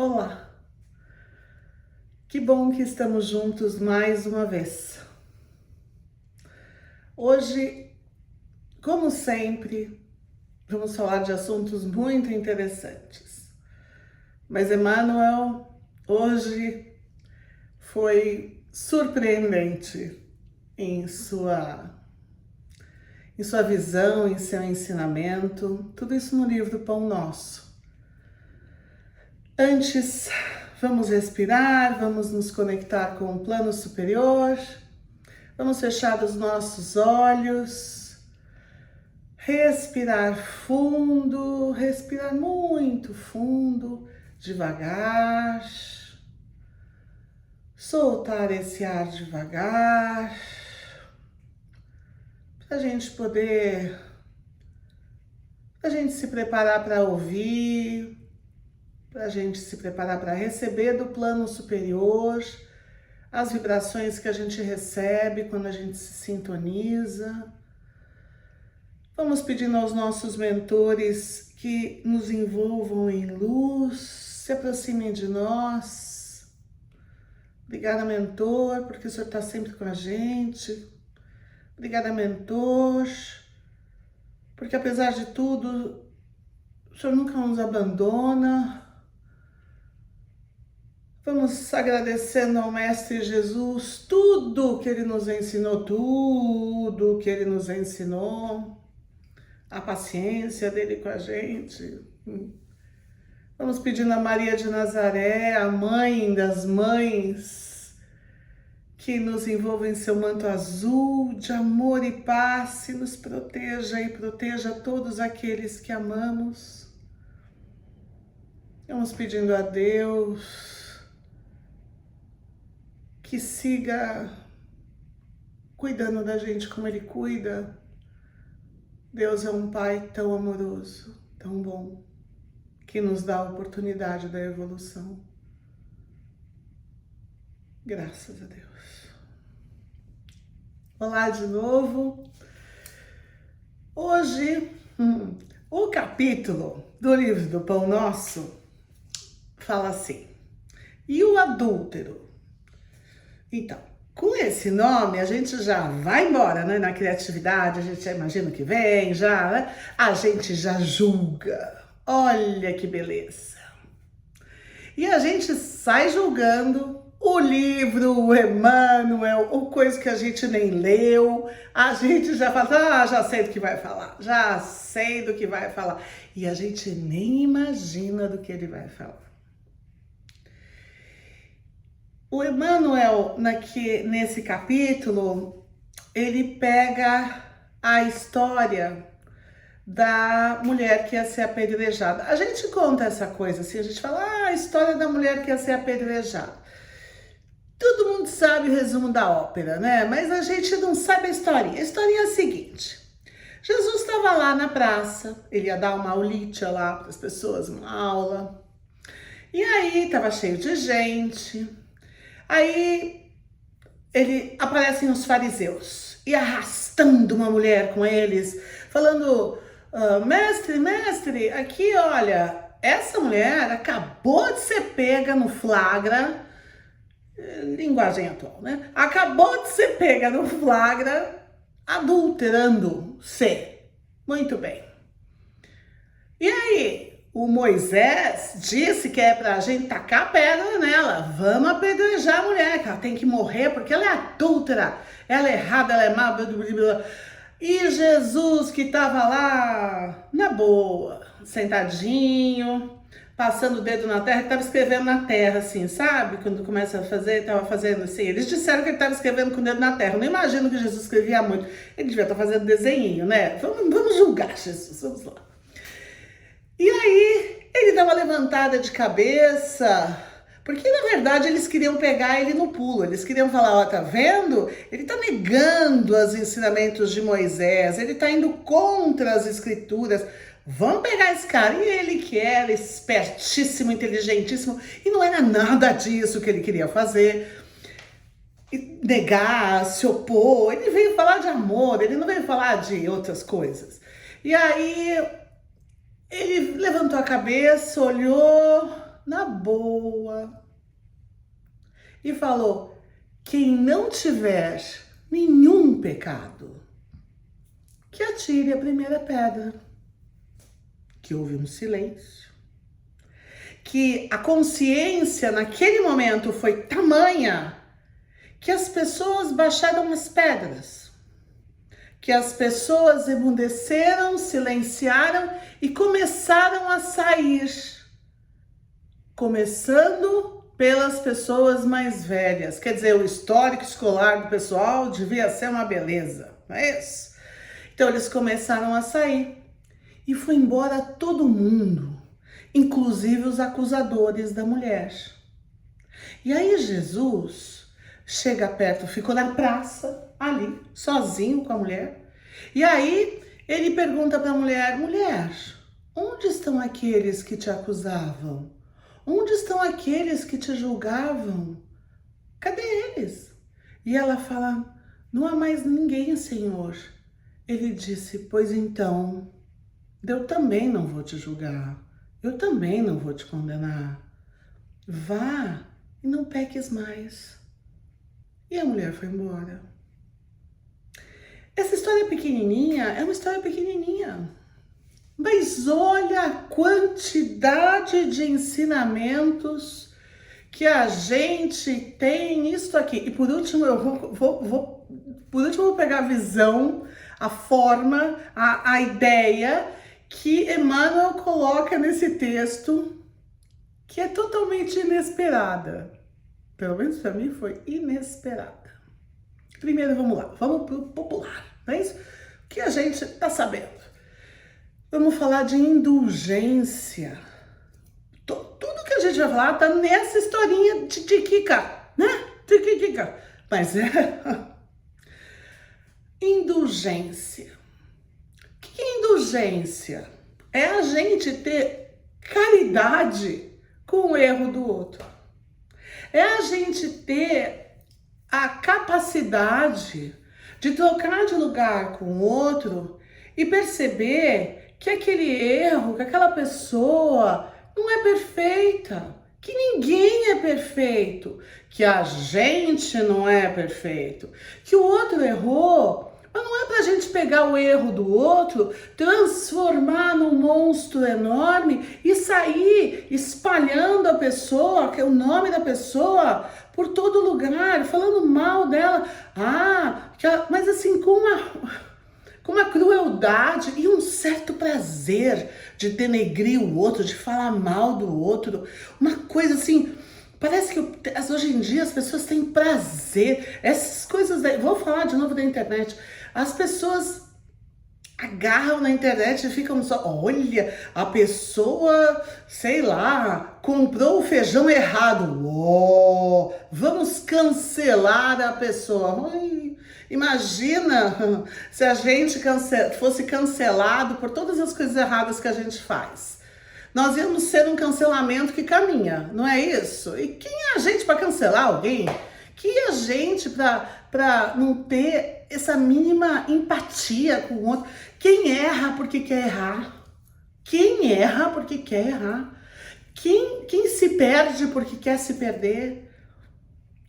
Olá, que bom que estamos juntos mais uma vez. Hoje, como sempre, vamos falar de assuntos muito interessantes. Mas Emmanuel hoje foi surpreendente em sua visão, em seu ensinamento, tudo isso no livro Pão Nosso. Antes, vamos respirar, vamos nos conectar com o plano superior, vamos fechar os nossos olhos, respirar fundo, respirar muito fundo, devagar, soltar esse ar devagar, para a gente poder, se preparar para ouvir, para a gente se preparar para receber do plano superior as vibrações que a gente recebe quando a gente se sintoniza. Vamos pedindo aos nossos mentores que nos envolvam em luz, se aproximem de nós. Obrigada, mentor, porque o senhor está sempre com a gente. Obrigada, mentor, porque apesar de tudo, o senhor nunca nos abandona. Vamos agradecendo ao Mestre Jesus tudo que Ele nos ensinou, a paciência dele com a gente. Vamos pedindo a Maria de Nazaré, a mãe das mães, que nos envolva em seu manto azul de amor e paz, e nos proteja e proteja todos aqueles que amamos. Vamos pedindo a Deus que siga cuidando da gente como Ele cuida. Deus é um Pai tão amoroso, tão bom, que nos dá a oportunidade da evolução. Graças a Deus. Olá de novo. Hoje, o capítulo do livro do Pão Nosso fala assim: e o adúltero? Então, com esse nome, a gente já vai embora, né? Na criatividade, a gente já imagina o que vem, já, né? A gente já julga. Olha que beleza. E a gente sai julgando o livro, o Emmanuel, ou coisa que a gente nem leu. A gente já fala, já sei do que vai falar, já sei do que vai falar. E a gente nem imagina do que ele vai falar. O Emmanuel, nesse capítulo, ele pega a história da mulher que ia ser apedrejada. A gente conta essa coisa assim, a gente fala, a história da mulher que ia ser apedrejada. Todo mundo sabe o resumo da ópera, né? Mas a gente não sabe a historinha. A historinha é a seguinte: Jesus estava lá na praça, ele ia dar uma aulitia lá para as pessoas, uma aula. E aí estava cheio de gente. Aí aparecem os fariseus e arrastando uma mulher com eles, falando, mestre, aqui olha, essa mulher acabou de ser pega no flagra, linguagem atual, né? Acabou de ser pega no flagra, adulterando-se. Muito bem. E aí? O Moisés disse que é pra gente tacar pedra nela. Vamos apedrejar a mulher, que ela tem que morrer porque ela é adúltera, ela é errada, ela é má. E Jesus, que tava lá na boa, sentadinho, passando o dedo na terra, que tava escrevendo na terra, assim, sabe? Quando começa a fazer, tava fazendo assim. Eles disseram que ele tava escrevendo com o dedo na terra. Eu não imagino que Jesus escrevia muito. Ele devia estar fazendo desenhinho, né? Vamos julgar Jesus, vamos lá. E aí, ele dá uma levantada de cabeça, porque na verdade eles queriam pegar ele no pulo, eles queriam falar, ó, tá vendo? Ele tá negando os ensinamentos de Moisés, ele tá indo contra as escrituras, vamos pegar esse cara. E ele que era espertíssimo, inteligentíssimo, e não era nada disso que ele queria fazer, e negar, se opor, ele veio falar de amor, ele não veio falar de outras coisas. E aí ele levantou a cabeça, olhou na boa, e falou: quem não tiver nenhum pecado, que atire a primeira pedra. Que houve um silêncio. Que a consciência naquele momento foi tamanha que as pessoas baixaram as pedras. Que as pessoas emudeceram, silenciaram e começaram a sair. Começando pelas pessoas mais velhas. Quer dizer, o histórico escolar do pessoal devia ser uma beleza, não é isso? Então eles começaram a sair e foi embora todo mundo, inclusive os acusadores da mulher. E aí Jesus chega perto, ficou na praça, ali, sozinho com a mulher. E aí ele pergunta para a mulher: mulher, onde estão aqueles que te acusavam? Onde estão aqueles que te julgavam? Cadê eles? E ela fala: não há mais ninguém, Senhor. Ele disse: pois então, eu também não vou te julgar. Eu também não vou te condenar. Vá e não peques mais. E a mulher foi embora. Essa história pequenininha é uma história pequenininha. Mas olha a quantidade de ensinamentos que a gente tem nisso aqui. E por último, eu vou pegar a visão, a forma, a ideia que Emmanuel coloca nesse texto, que é totalmente inesperada. Pelo menos para mim foi inesperada. Primeiro, vamos lá, vamos para o popular, não é isso? O que a gente está sabendo? Vamos falar de indulgência. Tudo que a gente vai falar tá nessa historinha de Tiquica, né? Tiquica. Mas é indulgência. O que é indulgência? É a gente ter caridade com o erro do outro. É a gente ter a capacidade de trocar de lugar com o outro e perceber que aquele erro, que aquela pessoa não é perfeita, que ninguém é perfeito, que a gente não é perfeito, que o outro errou, mas não é pra gente pegar o erro do outro, transformar num monstro enorme e sair espalhando a pessoa, que é o nome da pessoa, por todo lugar, falando mal dela. Mas assim, com uma crueldade e um certo prazer de denegrir o outro, de falar mal do outro. Uma coisa assim, parece que hoje em dia as pessoas têm prazer. Essas coisas, vou falar de novo da internet. As pessoas agarram na internet e ficam só, olha, a pessoa, sei lá, comprou o feijão errado. Vamos cancelar a pessoa. Imagina se a gente fosse cancelado por todas as coisas erradas que a gente faz. Nós íamos ser um cancelamento que caminha, não é isso? E quem é a gente para cancelar alguém? Quem é a gente para não ter essa mínima empatia com o outro? Quem erra porque quer errar? Quem erra porque quer errar? Quem se perde porque quer se perder?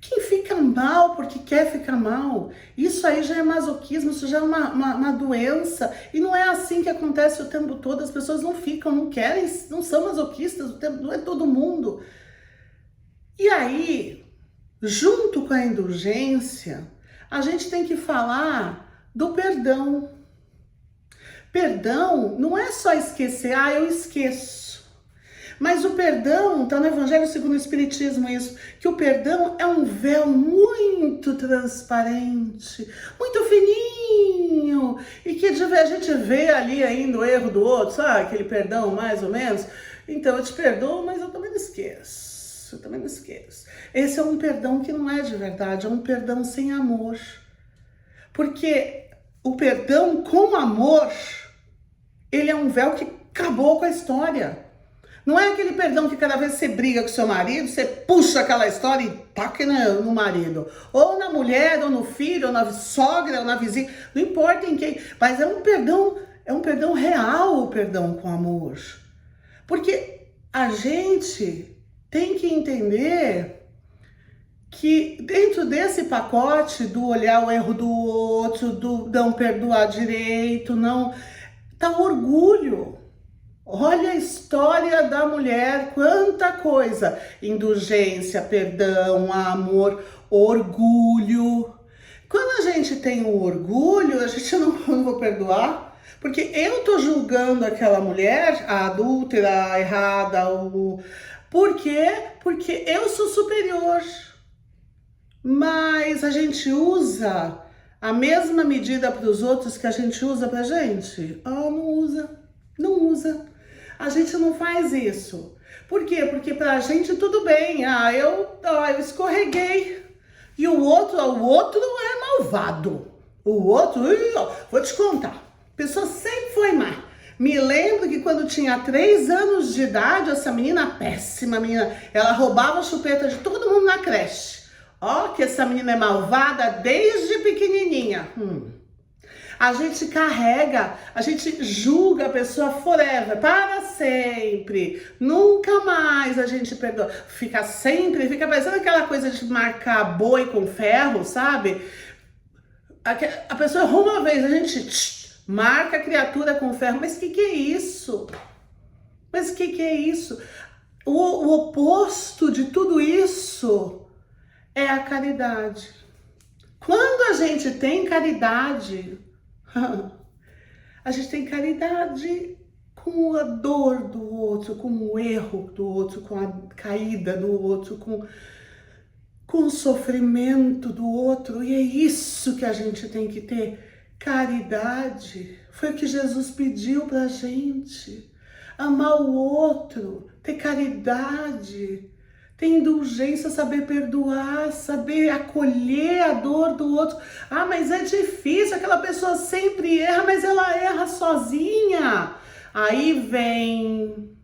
Quem fica mal porque quer ficar mal? Isso aí já é masoquismo, isso já é uma doença. E não é assim que acontece o tempo todo. As pessoas não ficam, não querem, não são masoquistas, o tempo, não é todo mundo. E aí, junto com a indulgência, a gente tem que falar do perdão. Perdão não é só esquecer, eu esqueço. Mas o perdão, está no Evangelho segundo o Espiritismo isso, que o perdão é um véu muito transparente, muito fininho, e que a gente vê ali ainda o erro do outro, sabe? Aquele perdão mais ou menos. Então eu te perdoo, mas eu também não esqueço, Esse é um perdão que não é de verdade, é um perdão sem amor. Porque o perdão com amor, ele é um véu que acabou com a história. Não é aquele perdão que cada vez que você briga com seu marido, você puxa aquela história e taca no marido. Ou na mulher, ou no filho, ou na sogra, ou na vizinha. Não importa em quem. Mas é um perdão real, o perdão com amor. Porque a gente tem que entender que dentro desse pacote do olhar o erro do outro, do não perdoar direito, não, tá o orgulho. Olha a história da mulher, quanta coisa, indulgência, perdão, amor, orgulho. Quando a gente tem o orgulho, a gente não vou perdoar, porque eu tô julgando aquela mulher, a adúltera, a errada, por quê? Porque eu sou superior. Mas a gente usa a mesma medida para os outros que a gente usa pra gente? Não usa, não usa. A gente não faz isso. Por quê? Porque pra gente tudo bem. Eu escorreguei. E o outro é malvado. O outro, vou te contar. A pessoa sempre foi má. Me lembro que quando tinha 3 anos de idade, essa menina, péssima menina, ela roubava a chupeta de todo mundo na creche. Ó, que essa menina é malvada desde pequenininha. A gente carrega, a gente julga a pessoa forever, para sempre. Nunca mais a gente perdoa. Fica parecendo aquela coisa de marcar boi com ferro, sabe? A pessoa errou uma vez, a gente marca a criatura com ferro. Mas que é isso? Mas que é isso? O oposto de tudo isso é a caridade. Quando a gente tem caridade, a gente tem caridade com a dor do outro, com o erro do outro, com a caída do outro, com o sofrimento do outro. E é isso que a gente tem que ter, caridade. Foi o que Jesus pediu pra gente. Amar o outro, ter caridade, ter indulgência, saber perdoar, saber acolher a dor do outro. Mas é difícil, aquela pessoa sempre erra, mas ela erra sozinha. Aí vem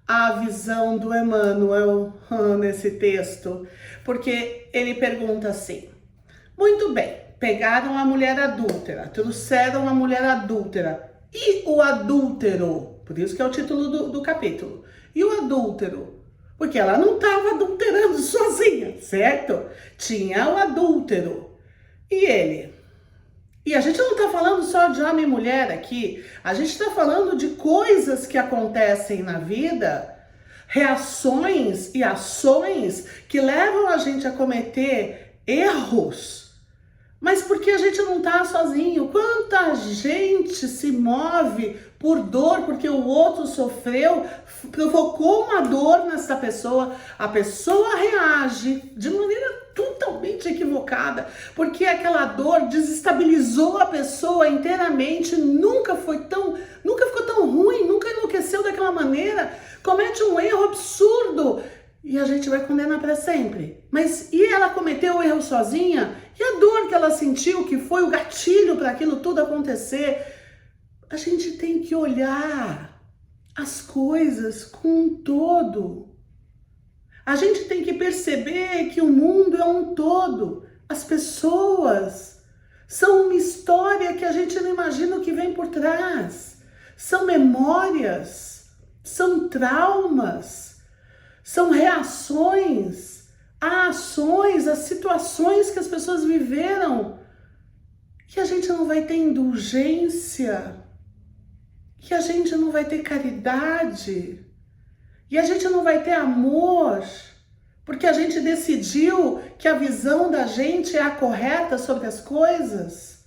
a visão do Emmanuel nesse texto, porque ele pergunta assim: muito bem, pegaram a mulher adúltera, trouxeram a mulher adúltera, e o adúltero? Por isso que é o título do capítulo. E o adúltero? Porque ela não estava adulterando sozinha, certo? Tinha o adúltero. E ele? E a gente não está falando só de homem e mulher aqui. A gente está falando de coisas que acontecem na vida, reações e ações que levam a gente a cometer erros. Mas porque a gente não tá sozinho. Quanta gente se move por dor, porque o outro sofreu, provocou uma dor nessa pessoa. A pessoa reage de maneira totalmente equivocada, porque aquela dor desestabilizou a pessoa inteiramente, nunca ficou tão ruim, nunca enlouqueceu daquela maneira, comete um erro absurdo. E a gente vai condenar para sempre. Mas e ela cometeu o erro sozinha? E a dor que ela sentiu, que foi o gatilho para aquilo tudo acontecer? A gente tem que olhar as coisas com um todo. A gente tem que perceber que o mundo é um todo. As pessoas são uma história que a gente não imagina o que vem por trás. São memórias, são traumas, são reações a ações, a situações que as pessoas viveram, que a gente não vai ter indulgência, que a gente não vai ter caridade, e a gente não vai ter amor, porque a gente decidiu que a visão da gente é a correta sobre as coisas.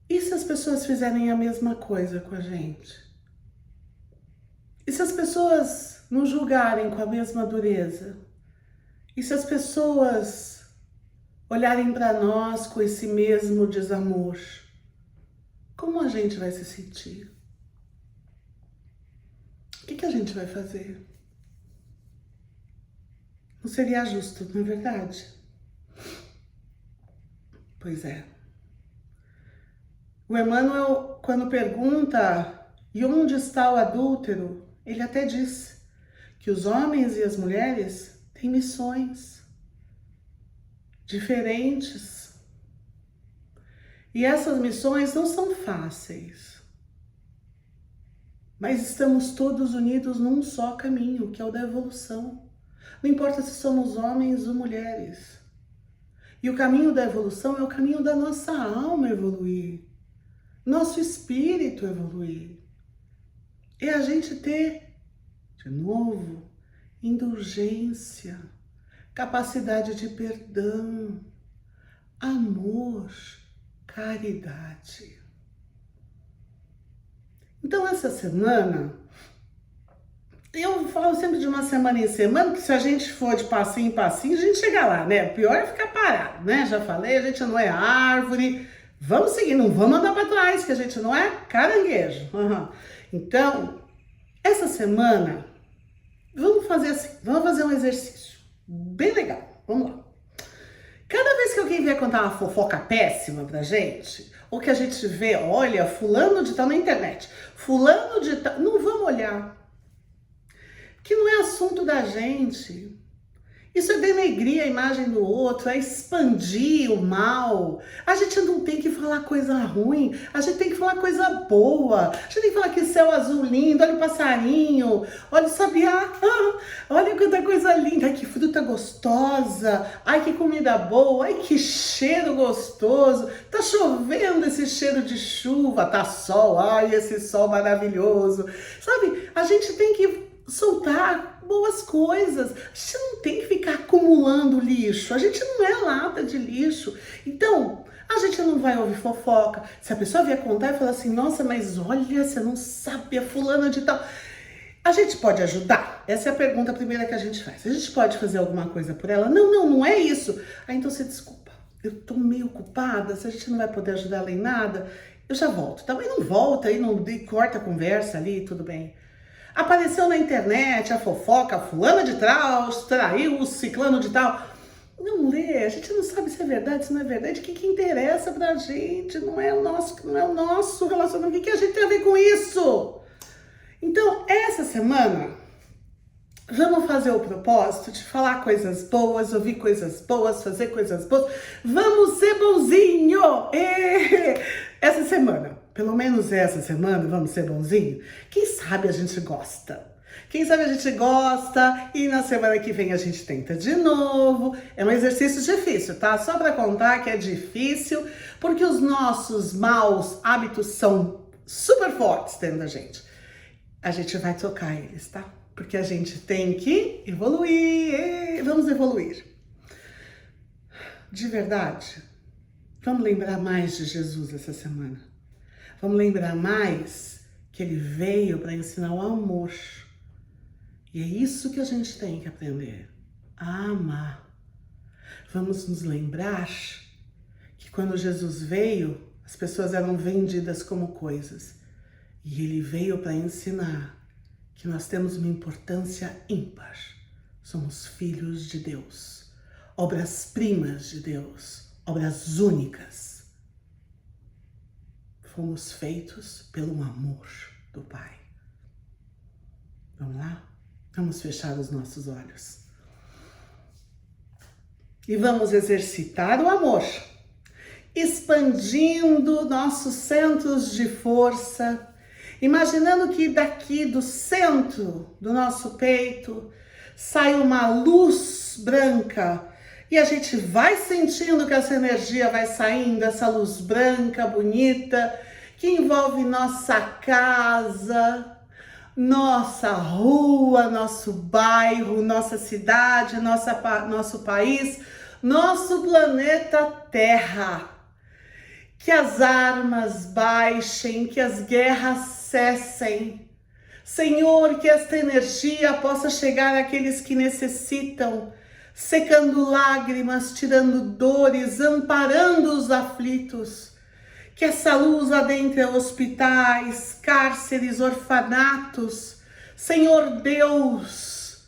E se as pessoas fizerem a mesma coisa com a gente? E se as pessoas nos julgarem com a mesma dureza? E se as pessoas olharem para nós com esse mesmo desamor? Como a gente vai se sentir? O que a gente vai fazer? Não seria justo, não é verdade? Pois é. O Emmanuel, quando pergunta, e onde está o adúltero? Ele até diz que os homens e as mulheres têm missões diferentes. E essas missões não são fáceis. mas estamos todos unidos num só caminho, que é o da evolução. Não importa se somos homens ou mulheres. E o caminho da evolução é o caminho da nossa alma evoluir, nosso espírito evoluir. É a gente ter, de novo, indulgência, capacidade de perdão, amor, caridade. Então, essa semana, eu falo sempre de uma semana em semana, que se a gente for de passinho em passinho, a gente chega lá, né? O pior é ficar parado, né? Já falei, a gente não é árvore. Vamos seguir, não vamos andar para trás, que a gente não é caranguejo. Então, essa semana, vamos fazer assim, vamos fazer um exercício bem legal. Vamos lá. Cada vez que alguém vier contar uma fofoca péssima pra gente, ou que a gente vê, olha, fulano de tal na internet, fulano de tal, não vamos olhar. Que não é assunto da gente. Isso é denegrir a imagem do outro, é expandir o mal. A gente não tem que falar coisa ruim, a gente tem que falar coisa boa. A gente tem que falar que céu azul lindo, olha o passarinho, olha o sabiá, olha quanta coisa linda, ai que fruta gostosa, ai que comida boa, ai que cheiro gostoso. Tá chovendo esse cheiro de chuva, tá sol, ai esse sol maravilhoso. Sabe, a gente tem que soltar boas coisas. A gente não tem que ficar acumulando lixo. A gente não é lata de lixo. Então, a gente não vai ouvir fofoca. Se a pessoa vier contar e falar assim, nossa, mas olha, você não sabe, a fulana de tal. A gente pode ajudar? Essa é a pergunta primeira que a gente faz. A gente pode fazer alguma coisa por ela? Não é isso. Ah, então você desculpa. Eu tô meio ocupada, se a gente não vai poder ajudar ela em nada, eu já volto. Também não volta aí, não corta a conversa ali, tudo bem. Apareceu na internet a fofoca, a fulana de tal, traiu o ciclano de tal. Não lê, a gente não sabe se é verdade, se não é verdade. O que interessa pra gente? Não é o nosso relacionamento. O que a gente tem a ver com isso? Então, essa semana, vamos fazer o propósito de falar coisas boas, ouvir coisas boas, fazer coisas boas. Vamos ser bonzinho! Essa semana. Pelo menos essa semana, vamos ser bonzinho? Quem sabe a gente gosta? Quem sabe a gente gosta e na semana que vem a gente tenta de novo. É um exercício difícil, tá? Só para contar que é difícil, porque os nossos maus hábitos são super fortes dentro da gente. A gente vai tocar eles, tá? Porque a gente tem que evoluir. Vamos evoluir. De verdade, vamos lembrar mais de Jesus essa semana. Vamos lembrar mais que ele veio para ensinar o amor. E é isso que a gente tem que aprender, a amar. Vamos nos lembrar que quando Jesus veio, as pessoas eram vendidas como coisas. E ele veio para ensinar que nós temos uma importância ímpar. Somos filhos de Deus, obras-primas de Deus, obras únicas. Fomos feitos pelo amor do Pai. Vamos lá? Vamos fechar os nossos olhos. E vamos exercitar o amor, expandindo nossos centros de força, imaginando que daqui do centro do nosso peito sai uma luz branca e a gente vai sentindo que essa energia vai saindo, essa luz branca, bonita, que envolve nossa casa, nossa rua, nosso bairro, nossa cidade, nosso país, nosso planeta Terra. Que as armas baixem, que as guerras cessem. Senhor, que esta energia possa chegar àqueles que necessitam, secando lágrimas, tirando dores, amparando os aflitos. Que essa luz adentre hospitais, cárceres, orfanatos. Senhor Deus,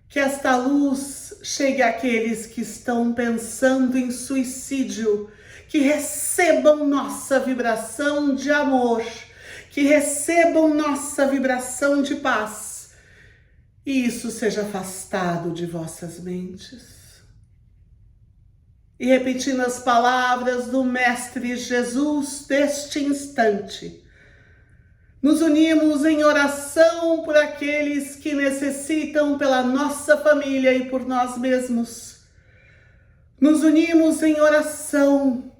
que esta luz chegue àqueles que estão pensando em suicídio, que recebam nossa vibração de amor, que recebam nossa vibração de paz, e isso seja afastado de vossas mentes. E repetindo as palavras do Mestre Jesus deste instante, Nos unimos em oração por aqueles que necessitam, pela nossa família e por nós mesmos. Nos unimos em oração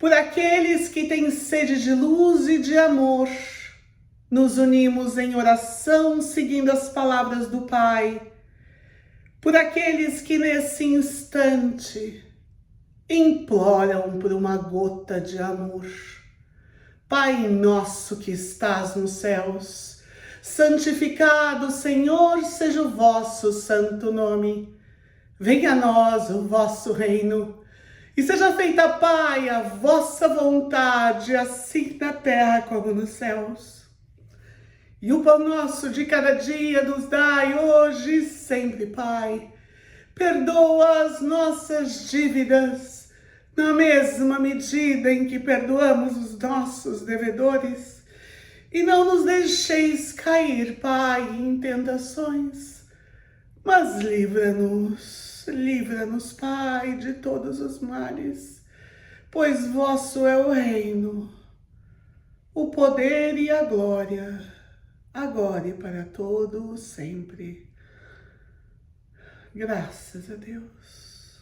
por aqueles que têm sede de luz e de amor. Nos unimos em oração seguindo as palavras do Pai, por aqueles que nesse instante imploram por uma gota de amor. Pai nosso que estás nos céus, santificado, Senhor, seja o vosso santo nome. Venha a nós o vosso reino, e seja feita, Pai, a vossa vontade, assim na terra como nos céus. E o pão nosso de cada dia nos dai hoje e sempre, Pai. Perdoa as nossas dívidas, na mesma medida em que perdoamos os nossos devedores. E não nos deixeis cair, Pai, em tentações, mas livra-nos, Pai, de todos os males, pois vosso é o reino, o poder e a glória, agora e para todo sempre. Graças a Deus.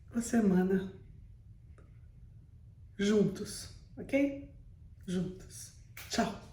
Boa semana. Juntos, ok? Juntos. Tchau.